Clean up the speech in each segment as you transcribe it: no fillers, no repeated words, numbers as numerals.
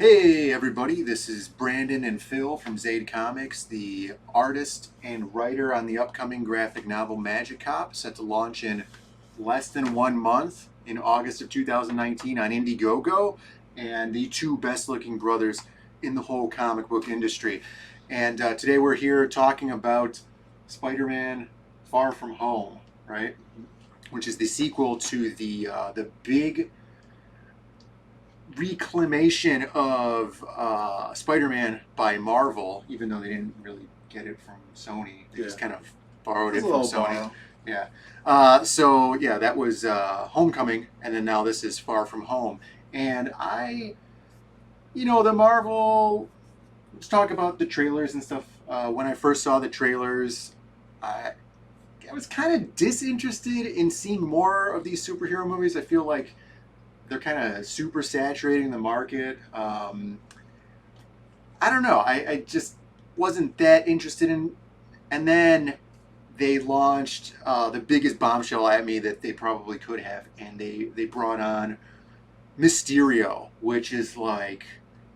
Hey everybody, this is Brandon and Phil from Zade Comics, the artist and writer on the upcoming graphic novel Magic Cop, set to launch in less than 1 month in August of 2019 on Indiegogo, and the two best looking brothers in the whole comic book industry. And today we're here talking about Spider-Man Far From Home, right? Which is the sequel to the big reclamation of Spider-Man by Marvel, even though they didn't really get it from Sony. They just kind of borrowed it from Sony. Yeah. So that was Homecoming, and then now this is Far From Home. And the Marvel. Let's talk about the trailers and stuff. When I first saw the trailers, I was kind of disinterested in seeing more of these superhero movies. I feel like they're kind of super saturating the market. I don't know. I just wasn't that interested in. And then they launched the biggest bombshell at me that they probably could have, and they brought on Mysterio, which is like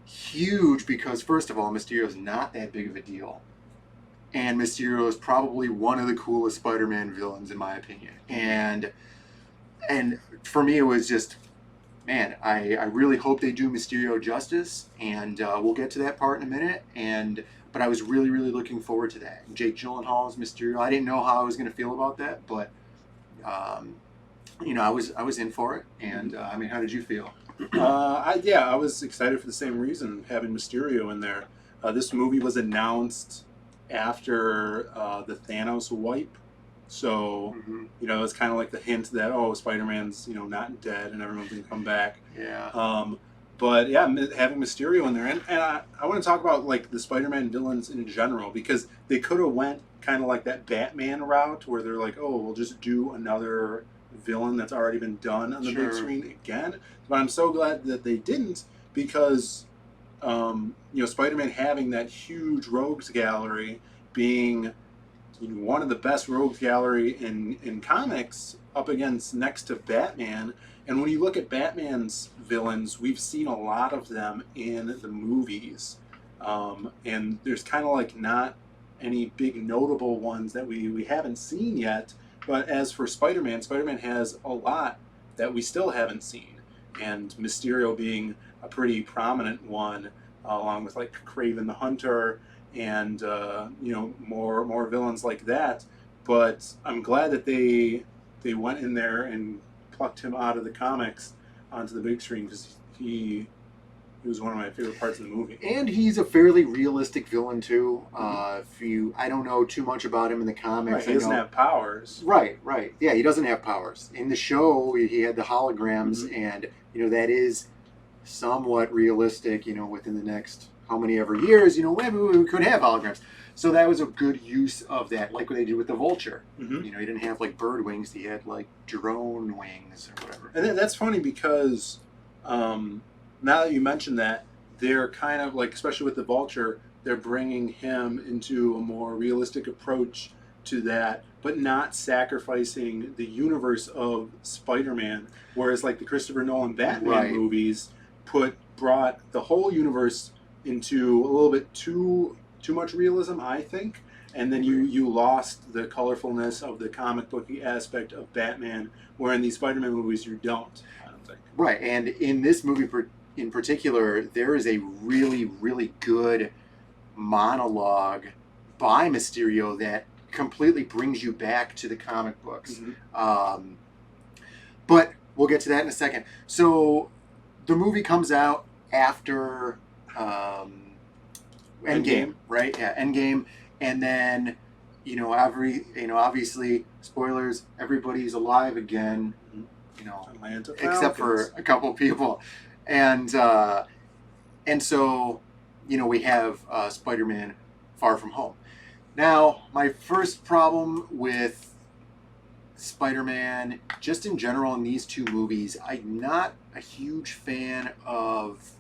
huge because first of all, Mysterio is not that big of a deal, and Mysterio is probably one of the coolest Spider-Man villains in my opinion. And for me, it was just, man, I really hope they do Mysterio justice, and we'll get to that part in a minute. But I was really, really looking forward to that. Jake Gyllenhaal's Mysterio. I didn't know how I was going to feel about that, but I was in for it. And how did you feel? I was excited for the same reason, having Mysterio in there. This movie was announced after the Thanos wipe. So, it's kind of like the hint that, Spider-Man's, not dead and everyone's going to come back. Yeah. But yeah, having Mysterio in there. And I want to talk about, like, the Spider-Man villains in general, because they could have went kind of like that Batman route where they're like, we'll just do another villain that's already been done on the big screen again. But I'm so glad that they didn't, because, Spider-Man having that huge rogues gallery, being one of the best rogues gallery in comics, up against next to Batman. And when you look at Batman's villains, we've seen a lot of them in the movies, and there's kind of like not any big notable ones that we haven't seen yet. But as for Spider-Man has a lot that we still haven't seen, and Mysterio being a pretty prominent one, along with like Kraven the Hunter and more villains like that. But I'm glad that they went in there and plucked him out of the comics onto the big screen, because he was one of my favorite parts of the movie. And he's a fairly realistic villain too. I don't know too much about him in the comics. Right, he doesn't have powers. Right. Yeah, he doesn't have powers. In the show, he had the holograms, and that is somewhat realistic. Within the next how many ever years, maybe we could have holograms. So that was a good use of that, like what they did with the Vulture. He didn't have like bird wings; he had like drone wings or whatever. And that's funny because now that you mention that, they're kind of like, especially with the Vulture, they're bringing him into a more realistic approach to that, but not sacrificing the universe of Spider-Man. Whereas like the Christopher Nolan Batman movies brought the whole universe into a little bit too much realism, I think. And then you lost the colorfulness of the comic booky aspect of Batman, where in these Spider-Man movies you don't, I don't think. Right, and in this movie in particular, there is a really, really good monologue by Mysterio that completely brings you back to the comic books. But we'll get to that in a second. So the movie comes out after Endgame, right? Yeah, Endgame, and then obviously spoilers, everybody's alive again. Except for a couple people, and so we have Spider-Man Far From Home. Now, my first problem with Spider-Man, just in general in these two movies, I'm not a huge fan of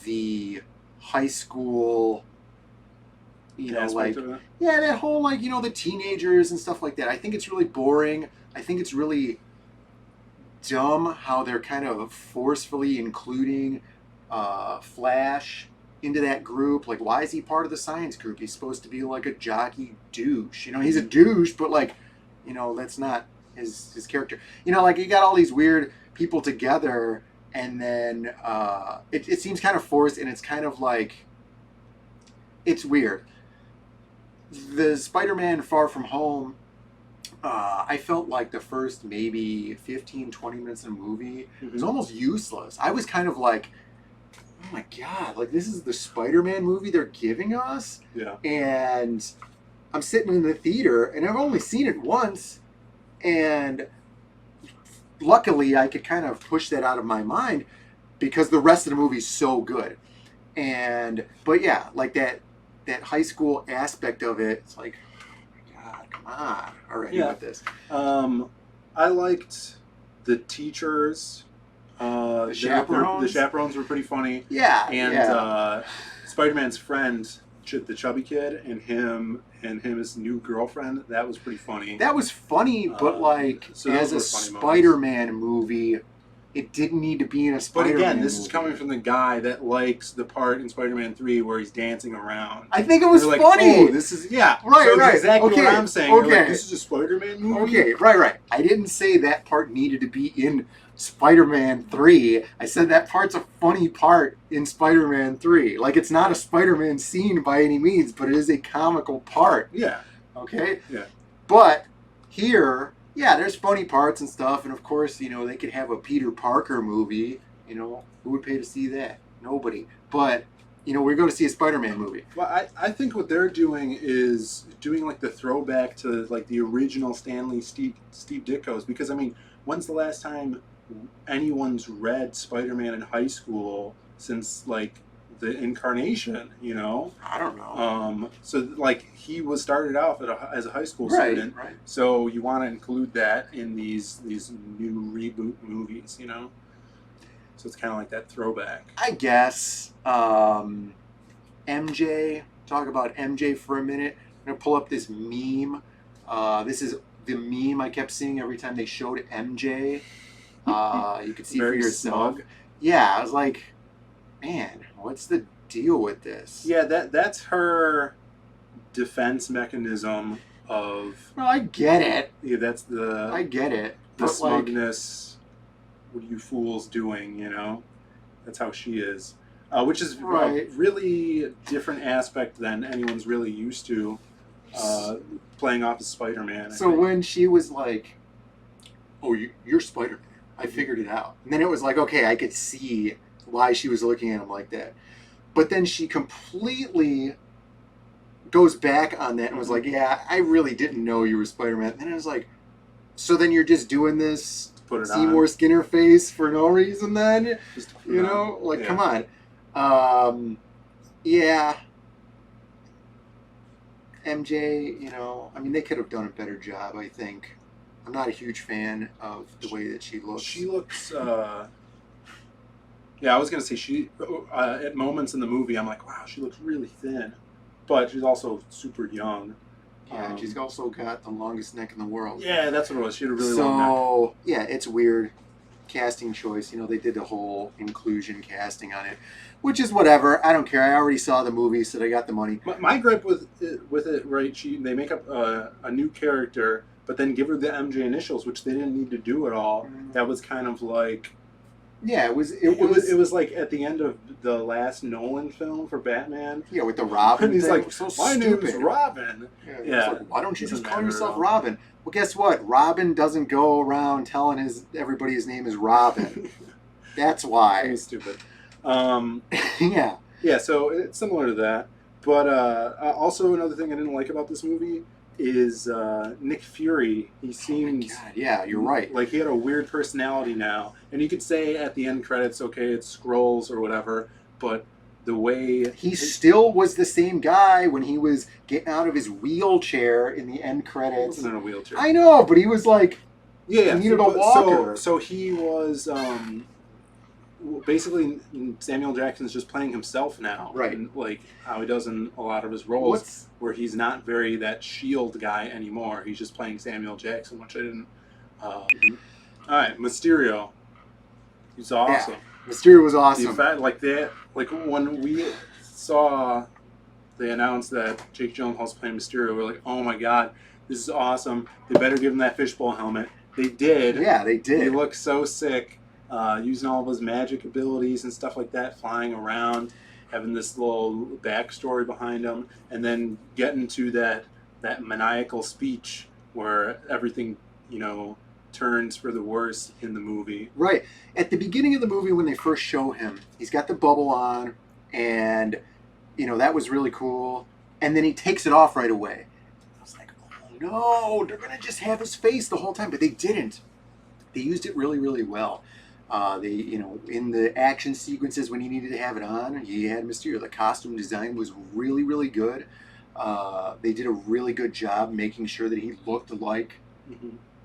the high school, that whole the teenagers and stuff like that. I think it's really boring. I think it's really dumb how they're kind of forcefully including Flash into that group. Like, why is he part of the science group? He's supposed to be like a jockey douche. You know, he's a douche, but like, you know, that's not his character. You know, like, you got all these weird people together, and then it seems kind of forced, and it's kind of like, it's weird. The Spider-Man Far From Home, I felt like the first maybe 15, 20 minutes of the movie was almost useless. I was kind of like, oh my God, like, this is the Spider-Man movie they're giving us? Yeah. And I'm sitting in the theater, and I've only seen it once, and luckily I could kind of push that out of my mind because the rest of the movie is so good. But yeah, like that high school aspect of it, it's like, oh my God, come on already with this. I liked the teachers. The chaperones? The chaperones were pretty funny. Yeah. And Spider-Man's friend, the chubby kid, and his new girlfriend, that was pretty funny. That was funny, but like, so as a Spider-Man movie, it didn't need to be in a Spider-Man movie. But again, this is coming from the guy that likes the part in Spider-Man 3 where he's dancing around. I think it was funny. Oh, this is, yeah. Right, so right. Exactly okay. what I'm saying. Okay. Like, this is a Spider-Man movie? Okay, right. I didn't say that part needed to be in Spider-Man 3. I said that part's a funny part in Spider-Man 3. Like, it's not a Spider-Man scene by any means, but it is a comical part. Yeah. Okay? Yeah. But here, yeah, there's funny parts and stuff, and of course, you know, they could have a Peter Parker movie. You know, who would pay to see that? Nobody. But, you know, we're going to see a Spider-Man movie. Well, I think what they're doing is doing like the throwback to like the original Stanley Steve Ditko's, because I mean, when's the last time anyone's read Spider-Man in high school since like the incarnation, you know? I don't know. So like he was started off as a high school student, right. So you want to include that in these new reboot movies, you know? So it's kind of like that throwback. I guess. MJ, talk about MJ for a minute. I'm gonna pull up this meme. This is the meme I kept seeing every time they showed MJ. You could see for yourself. Smug. Yeah, I was like, man, what's the deal with this? Yeah, that's her defense mechanism of. Well, I get it. Yeah, that's the. I get it. The smugness. What are you fools doing? You know, that's how she is, which is a really different aspect than anyone's really used to. Playing off as Spider-Man. So when she was like, "Oh, you're Spider-Man," I figured it out. And then it was like, okay, I could see why she was looking at him like that. But then she completely goes back on that and was like, yeah, I really didn't know you were Spider-Man. And then I was like, so then you're just doing this Seymour Skinner face for no reason then? You know? Like, come on. Yeah. MJ, you know, I mean, they could have done a better job, I think. I'm not a huge fan of the way that she looks. She looks, yeah, I was going to say, she, at moments in the movie, I'm like, wow, she looks really thin. But she's also super young. Yeah, and she's also got the longest neck in the world. Yeah, that's what it was. She had a really long neck. So, yeah, it's weird. Casting choice. You know, they did the whole inclusion casting on it. Which is whatever. I don't care. I already saw the movie, so they got the money. My gripe with it, right, they make up a new character, but then give her the MJ initials, which they didn't need to do at all. That was kind of like... Yeah, it was like at the end of the last Nolan film for Batman. Yeah, with the Robin. And he's like, so my stupid. name is Robin. Yeah. Like, why don't you just call yourself Robin? Well, guess what? Robin doesn't go around telling everybody his name is Robin. That's why. It was stupid. Yeah. Yeah, so it's similar to that. But also another thing I didn't like about this movie is Nick Fury. He seems... Oh my God, yeah, you're right. Like he had a weird personality now. And you could say at the end credits, okay, it's scrolls or whatever, but the way... He still was the same guy when he was getting out of his wheelchair in the end credits. He wasn't in a wheelchair. I know, but he was like... Yeah, he needed a walker. So he was... basically, Samuel Jackson's just playing himself now. Right. And, like, how he does in a lot of his roles, where he's not very that S.H.I.E.L.D. guy anymore. He's just playing Samuel Jackson, which I didn't... All right, Mysterio. He's awesome. Mysterio was The awesome. fact, like that, like when we saw they announced that Jake Gyllenhaal's playing Mysterio, we're like, oh my god, this is awesome. They better give him that fishbowl helmet. They did. Yeah, they did. He looked so sick, using all of his magic abilities and stuff like that, flying around, having this little backstory behind him, and then getting to that maniacal speech where everything, turns for the worse in the movie. Right. At the beginning of the movie, when they first show him, he's got the bubble on, and that was really cool. And then he takes it off right away. I was like, oh no, they're gonna just have his face the whole time, but they didn't. They used it really, really well. In the action sequences when he needed to have it on, he had Mysterio. The costume design was really, really good. They did a really good job making sure that he looked like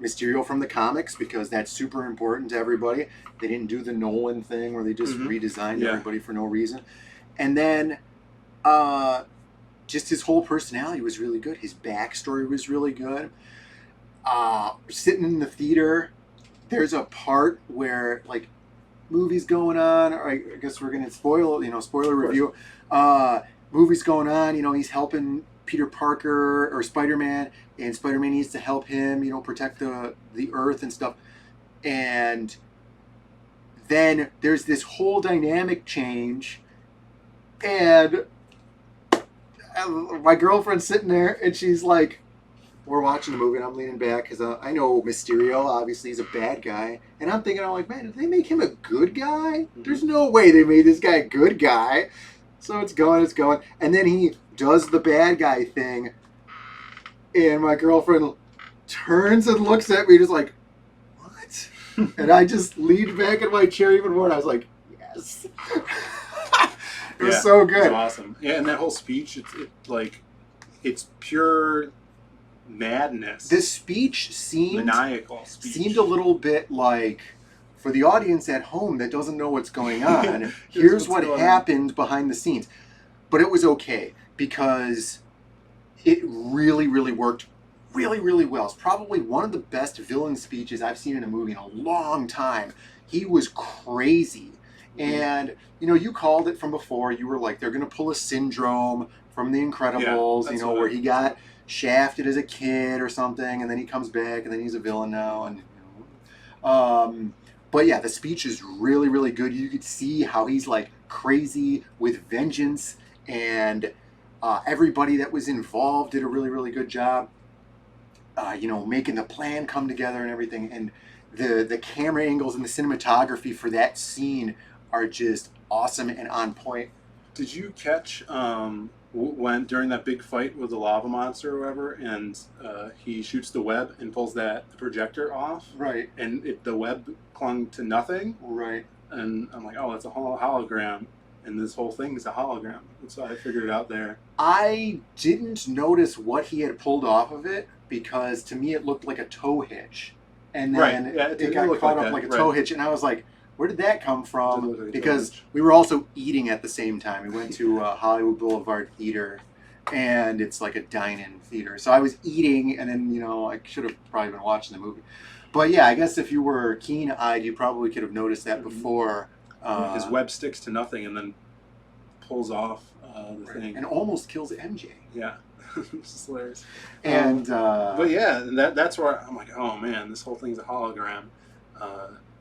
Mysterio from the comics, because that's super important to everybody. They didn't do the Nolan thing where they just redesigned everybody for no reason. And then just his whole personality was really good. His backstory was really good. Sitting in the theater, there's a part where movie's going on. Or I guess we're gonna spoiler review. Movie's going on. He's helping Peter Parker or Spider-Man, and Spider-Man needs to help him, protect the Earth and stuff. And then there's this whole dynamic change, and my girlfriend's sitting there, and she's like, we're watching the movie, and I'm leaning back because I know Mysterio, obviously, he's a bad guy. And I'm thinking, man, did they make him a good guy? There's no way they made this guy a good guy. So it's going. And then he does the bad guy thing, and my girlfriend turns and looks at me just like, what? And I just leaned back in my chair even more, and I was like, yes. It was so good. It was awesome. Yeah, and that whole speech, it's pure madness. This speech maniacal speech. Seemed a little bit like, for the audience at home that doesn't know what's going on, here's what happened behind the scenes. But it was okay, because it really, really worked really, really well. It's probably one of the best villain speeches I've seen in a movie in a long time. He was crazy. And, you called it from before. You were like, they're going to pull a Syndrome from The Incredibles, where he got shafted as a kid or something, and then he comes back, and then he's a villain now. And but yeah, the speech is really, really good. You could see how he's crazy with vengeance, and everybody that was involved did a really, really good job. Making the plan come together and everything, and the camera angles and the cinematography for that scene are just awesome and on point. Did you catch when during that big fight with the lava monster or whatever, and he shoots the web and pulls the projector off? Right. And the web clung to nothing? Right. And I'm like, oh, that's a hologram. And this whole thing is a hologram. And so I figured it out there. I didn't notice what he had pulled off of it, because to me it looked like a tow hitch. And then it got caught up like a tow hitch, and I was like, where did that come from? Because we were also eating at the same time. We went to Hollywood Boulevard Theater, and it's like a dine-in theater. So I was eating, and then, I should have probably been watching the movie. But yeah, I guess if you were keen-eyed, you probably could have noticed that before. His web sticks to nothing and then pulls off the thing. And almost kills MJ. Yeah. It's just hilarious. And but yeah, that's where I'm like, oh man, this whole thing's a hologram.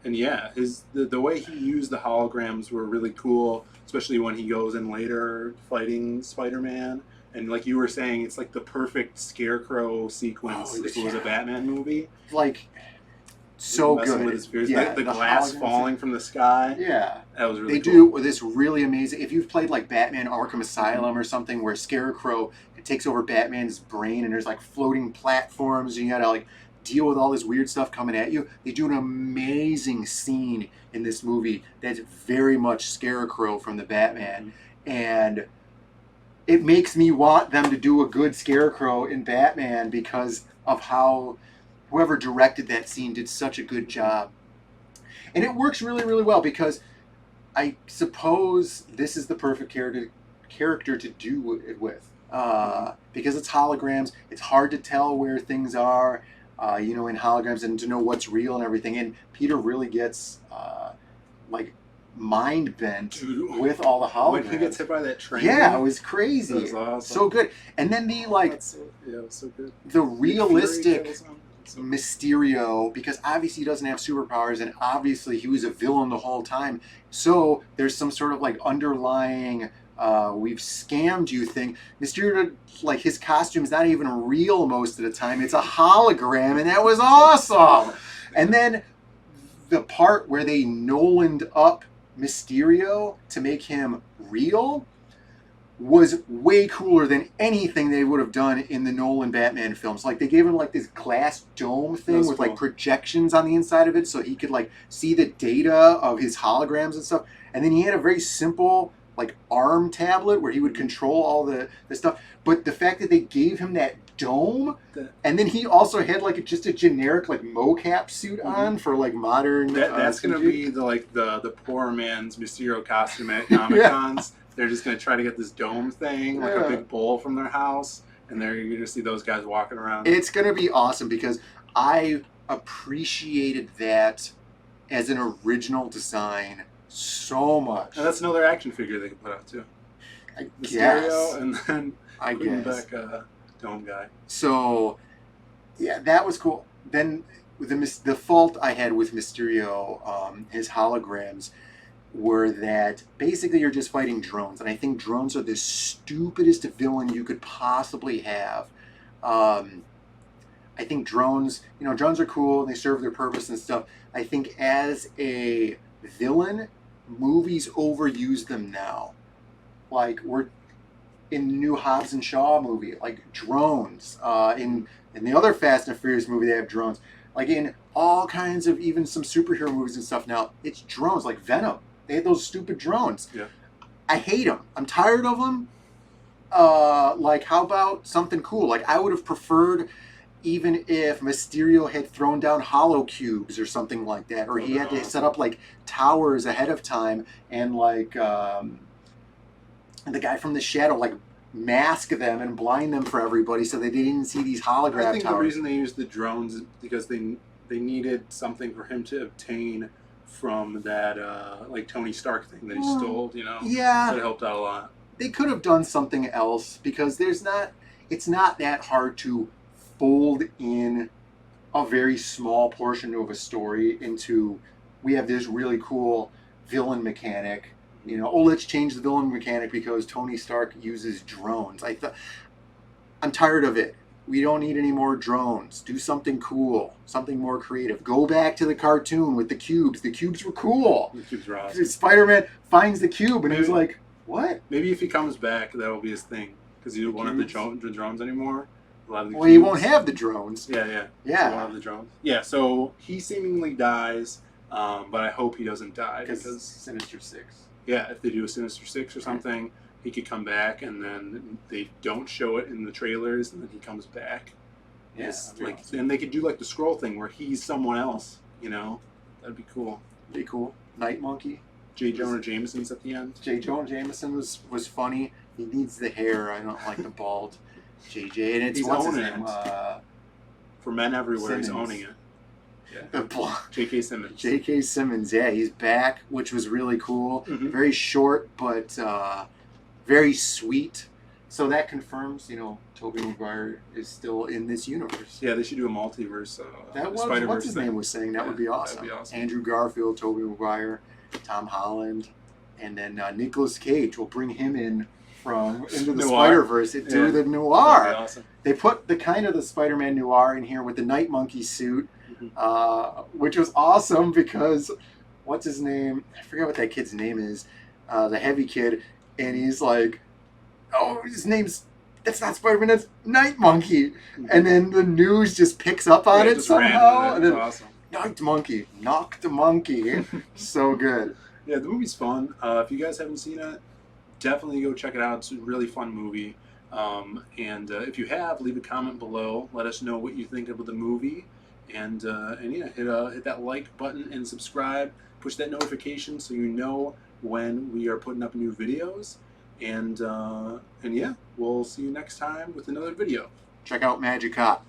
And yeah, the way he used the holograms were really cool, especially when he goes in later fighting Spider-Man. And like you were saying, it's like the perfect Scarecrow sequence if it was a Batman movie. So good. With his fears. Yeah, the glass falling from the sky. Yeah. That was really cool. They do this really amazing. If you've played Batman Arkham Asylum or something, where Scarecrow takes over Batman's brain, and there's floating platforms, and you gotta deal with all this weird stuff coming at you. They do an amazing scene in this movie that's very much Scarecrow from the Batman. And it makes me want them to do a good Scarecrow in Batman, because of how whoever directed that scene did such a good job. And it works really, really well, because I suppose this is the perfect character to do it with. Because it's holograms, it's hard to tell where things are, in holograms, and to know what's real and everything. And Peter really gets mind bent Dude, with all the holograms. when he gets hit by that train. Yeah, it was crazy. That was awesome. So good. And then the like, it was so good. the realistic Mysterio, because obviously he doesn't have superpowers, and obviously he was a villain the whole time. So there's some sort of like underlying we've scammed you thing. Mysterio, like his costume's not even real most of the time. It's a hologram, and that was awesome. And then the part where they Nolaned up Mysterio to make him real was way cooler than anything they would have done in the Nolan Batman films. Like they gave him like this glass dome thing with like projections on the inside of it so he could like see the data of his holograms and stuff. And then he had a very simple like arm tablet where he would control all the stuff. But the fact that they gave him that dome, and then he also had like just a generic like mocap suit on for like modern. That's gonna be the poor man's Mysterio costume at Comic Cons. They're just gonna try to get this dome thing, like a big bowl from their house, and you're gonna see those guys walking around. It's gonna be awesome because I appreciated that as an original design so much. And that's another action figure they can put out too. Mysterio, and then I guess back dome guy. So yeah, that was cool. Then the fault I had with Mysterio, his holograms, were that basically you're just fighting drones, and I think drones are the stupidest villain you could possibly have. I think drones are cool and they serve their purpose and stuff. I think as a villain, movies overuse them now. Like we're in the new Hobbs and Shaw movie, like drones. In the other Fast and Furious movie, they have drones. Like in all kinds of even some superhero movies and stuff now, it's drones. Like Venom, they had those stupid drones. Yeah. I hate them. I'm tired of them. Like how about something cool? Like I would have preferred even if Mysterio had thrown down hollow cubes or something like that, or he had to set up like towers ahead of time and like the guy from the Shadow like mask them and blind them for everybody so that they didn't see these hologram I think towers. the reason they used the drones is because they needed something for him to obtain from that like Tony Stark thing that he stole, Yeah. So it helped out a lot. They could have done something else because it's not that hard to fold in a very small portion of a story into, we have this really cool villain mechanic. Let's change the villain mechanic because Tony Stark uses drones. I'm tired of it. We don't need any more drones. Do something cool, something more creative. Go back to the cartoon with the cubes. The cubes were cool. The cubes were awesome. Spider-Man finds the cube and he's like, what? Maybe if he comes back, that'll be his thing because he won't have the drones anymore. Well, he won't have the drones. Yeah. He won't have the drones. Yeah, so he seemingly dies, but I hope he doesn't die because Sinister Six. Yeah, if they do a Sinister Six or something, he could come back, and then they don't show it in the trailers, and then he comes back. Yeah, awesome. And they could do like the scroll thing where he's someone else. That'd be cool. Be cool. Night Monkey. J. Jonah Jameson's at the end. J. Jonah Jameson was funny. He needs the hair. I don't like the bald JJ. And he's what's his owning name? For Men Everywhere, Simmons. he's owning it. Yeah. J.K. Simmons. J.K. Simmons, yeah, he's back, which was really cool. Mm-hmm. Very short, but very sweet. So that confirms, Tobey Maguire is still in this universe. Yeah, they should do a multiverse. That was Spider-Verse what's his thing. name was saying. That would be awesome. That'd be awesome. Andrew Garfield, Tobey Maguire, Tom Holland, and then Nicolas Cage will bring him in from into the Spider-Verse to do the noir. That'd be awesome. They put the Spider-Man noir in here with the Night Monkey suit, which was awesome because what's his name? I forget what that kid's name is. The heavy kid, and he's like, "Oh, that's not Spider-Man. That's Night Monkey." And then the news just picks up on it somehow. And then, awesome. Night Monkey, knock the monkey. So good. Yeah, the movie's fun. If you guys haven't seen it, definitely go check it out. It's a really fun movie. And if you have, leave a comment below. Let us know what you think of the movie. And yeah, hit that like button and subscribe. Push that notification so you know when we are putting up new videos. And yeah, we'll see you next time with another video. Check out Magic Hot.